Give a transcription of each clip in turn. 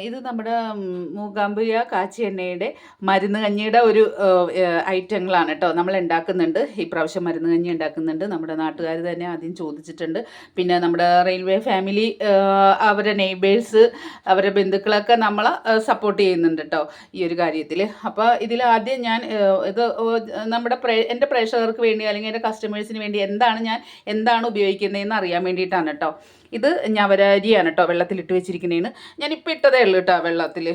ഇത് നമ്മുടെ മൂകാംബിക കാച്ചി എണ്ണയുടെ മരുന്ന് കഞ്ഞിയുടെ ഒരു ഐറ്റങ്ങളാണ് കേട്ടോ. നമ്മൾ ഉണ്ടാക്കുന്നുണ്ട്, ഈ പ്രാവശ്യം മരുന്ന് കഞ്ഞി ഉണ്ടാക്കുന്നുണ്ട്. നമ്മുടെ നാട്ടുകാർ തന്നെ ആദ്യം ചോദിച്ചിട്ടുണ്ട്. പിന്നെ നമ്മുടെ റെയിൽവേ ഫാമിലി, അവരുടെ നെയ്ബേഴ്സ്, അവരുടെ ബന്ധുക്കളൊക്കെ നമ്മളെ സപ്പോർട്ട് ചെയ്യുന്നുണ്ട് കേട്ടോ ഈ ഒരു കാര്യത്തിൽ. അപ്പോൾ ഇതിൽ ആദ്യം ഞാൻ ഇത് നമ്മുടെ എൻ്റെ പ്രേക്ഷകർക്ക് വേണ്ടി അല്ലെങ്കിൽ എൻ്റെ കസ്റ്റമേഴ്സിന് വേണ്ടി എന്താണ് ഉപയോഗിക്കുന്നതെന്ന് അറിയാൻ വേണ്ടിയിട്ടാണ് കേട്ടോ. ഇത് ഞവരരിയാണ് കേട്ടോ വെള്ളത്തിലിട്ട് വെച്ചിരിക്കുന്നതാണ്. ഞാനിപ്പോൾ ഇട്ടതേ ഉള്ളൂ കേട്ടോ വെള്ളത്തിൽ.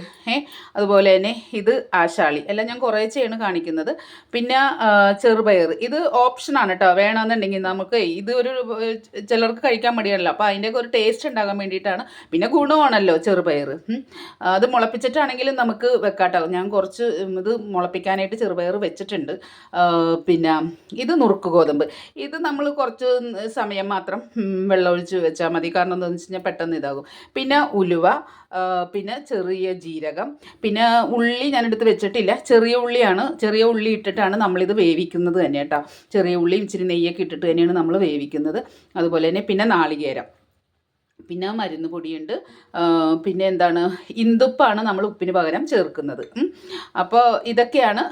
അതുപോലെ തന്നെ ഇത് ആശാളി, എല്ലാം ഞാൻ കുറേശ്ശെയാണ് കാണിക്കുന്നത്. പിന്നെ ചെറുപയർ, ഇത് ഓപ്ഷനാണ് കേട്ടോ. വേണമെന്നുണ്ടെങ്കിൽ നമുക്ക് ഇത് ചിലർക്ക് കഴിക്കാൻ മടിയാണല്ലോ, അപ്പോൾ അതിൻ്റെയൊക്കെ ഒരു ടേസ്റ്റ് ഉണ്ടാകാൻ വേണ്ടിയിട്ടാണ്. പിന്നെ ഗുണമാണല്ലോ ചെറുപയർ. അത് മുളപ്പിച്ചിട്ടാണെങ്കിലും നമുക്ക് വെക്കാം കേട്ടോ. ഞാൻ കുറച്ച് ഇത് മുളപ്പിക്കാനായിട്ട് ചെറുപയർ വെച്ചിട്ടുണ്ട്. പിന്നെ ഇത് നുറുക്ക് ഗോതമ്പ്, ഇത് നമ്മൾ കുറച്ച് സമയം മാത്രം വെള്ളമൊഴിച്ച് വെച്ചാൽ മതി. കാരണം എന്താണെന്ന് വെച്ച് കഴിഞ്ഞാൽ പെട്ടെന്ന് ഇതാകും. പിന്നെ ഉലുവ, പിന്നെ ചെറിയ ജീരകം, പിന്നെ ഉള്ളി ഞാനെടുത്ത് വെച്ചിട്ടില്ല. ചെറിയ ഉള്ളിയാണ്, ചെറിയ ഉള്ളി ഇട്ടിട്ടാണ് നമ്മളിത് വേവിക്കുന്നത് തന്നെ കേട്ടോ. ചെറിയ ഉള്ളിയും ഇച്ചിരി നെയ്യൊക്കെ ഇട്ടിട്ട് തന്നെയാണ് നമ്മൾ വേവിക്കുന്നത്. അതുപോലെ തന്നെ പിന്നെ നാളികേരം, പിന്നെ മരുന്ന് പൊടിയുണ്ട്. പിന്നെ എന്താണ്, ഇന്ദുപ്പാണ് നമ്മൾ ഉപ്പിന് പകരം ചേർക്കുന്നത്. അപ്പോൾ ഇതൊക്കെയാണ്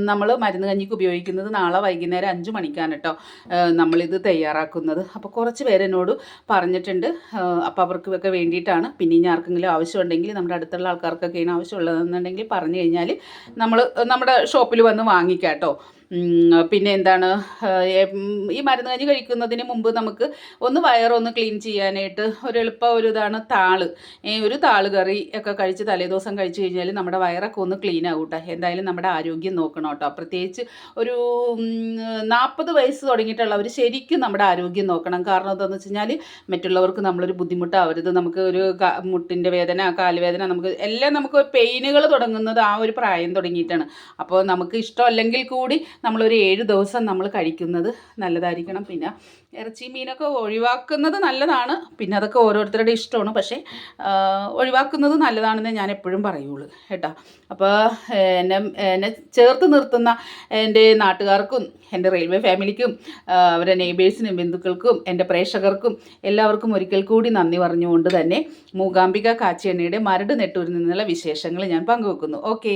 നമ്മൾ മരുന്ന് കഞ്ഞിക്ക് ഉപയോഗിക്കുന്നത്. നാളെ വൈകുന്നേരം 5 മണിക്കാണ് കേട്ടോ നമ്മളിത് തയ്യാറാക്കുന്നത്. അപ്പോൾ കുറച്ച് പേരെന്നോട് പറഞ്ഞിട്ടുണ്ട്, അപ്പോൾ അവർക്കൊക്കെ വേണ്ടിയിട്ടാണ്. പിന്നെ ഇനി ആർക്കെങ്കിലും ആവശ്യമുണ്ടെങ്കിൽ, നമ്മുടെ അടുത്തുള്ള ആൾക്കാർക്കൊക്കെയാണ് ആവശ്യമുള്ളതെന്നുണ്ടെങ്കിൽ പറഞ്ഞു കഴിഞ്ഞാൽ നമ്മുടെ ഷോപ്പിൽ വന്ന് വാങ്ങിക്കാം കേട്ടോ. പിന്നെ എന്താണ്, ഈ മരുന്ന് കഞ്ഞി കഴിക്കുന്നതിന് മുമ്പ് നമുക്ക് വയറൊന്ന് ക്ലീൻ ചെയ്യാനായിട്ട് ഒരു ഇതാണ് താള്. ഒരു താള് കറി ഒക്കെ കഴിച്ച് തലേദിവസം കഴിച്ച് കഴിഞ്ഞാൽ നമ്മുടെ വയറൊക്കെ ഒന്ന് ക്ലീൻ ആകും കേട്ടോ. എന്തായാലും നമ്മുടെ ആരോഗ്യം നോക്കണം കേട്ടോ. പ്രത്യേകിച്ച് ഒരു 40 വയസ്സ് തുടങ്ങിയിട്ടുള്ളവർ ശരിക്കും നമ്മുടെ ആരോഗ്യം നോക്കണം. കാരണം എന്താണെന്ന് വെച്ച് കഴിഞ്ഞാൽ മറ്റുള്ളവർക്ക് നമ്മളൊരു ബുദ്ധിമുട്ടാവരുത്. നമുക്ക് ഒരു മുട്ടിൻ്റെ വേദന, കാലുവേദന, നമുക്ക് പെയിനുകൾ തുടങ്ങുന്നത് ആ ഒരു പ്രായം തുടങ്ങിയിട്ടാണ്. അപ്പോൾ നമുക്ക് ഇഷ്ടമല്ലെങ്കിൽ കൂടി നമ്മളൊരു 7 ദിവസം നമ്മൾ കഴിക്കുന്നത് നല്ലതായിരിക്കണം. പിന്നെ ഇറച്ചി മീനൊക്കെ ഒഴിവാക്കുന്നത് നല്ലതാണ്. പിന്നെ അതൊക്കെ ഓരോരുത്തരുടെ ഇഷ്ടമാണ്. പക്ഷേ ഒഴിവാക്കുന്നത് നല്ലതാണെന്ന് ഞാൻ എപ്പോഴും പറയുള്ളൂ കേട്ടോ. അപ്പോൾ എന്നെ ചേർത്ത് നിർത്തുന്ന എൻ്റെ നാട്ടുകാർക്കും, എൻ്റെ റെയിൽവേ ഫാമിലിക്കും, അവരുടെ നെയ്ബേഴ്സിനും, ബന്ധുക്കൾക്കും, എൻ്റെ പ്രേക്ഷകർക്കും എല്ലാവർക്കും ഒരിക്കൽ കൂടി നന്ദി പറഞ്ഞുകൊണ്ട് തന്നെ മൂകാംബിക കാച്ചി എണ്ണയുടെ മരട് നെട്ടൂരിൽ നിന്നുള്ള വിശേഷങ്ങൾ ഞാൻ പങ്കുവെക്കുന്നു. ഓക്കേ.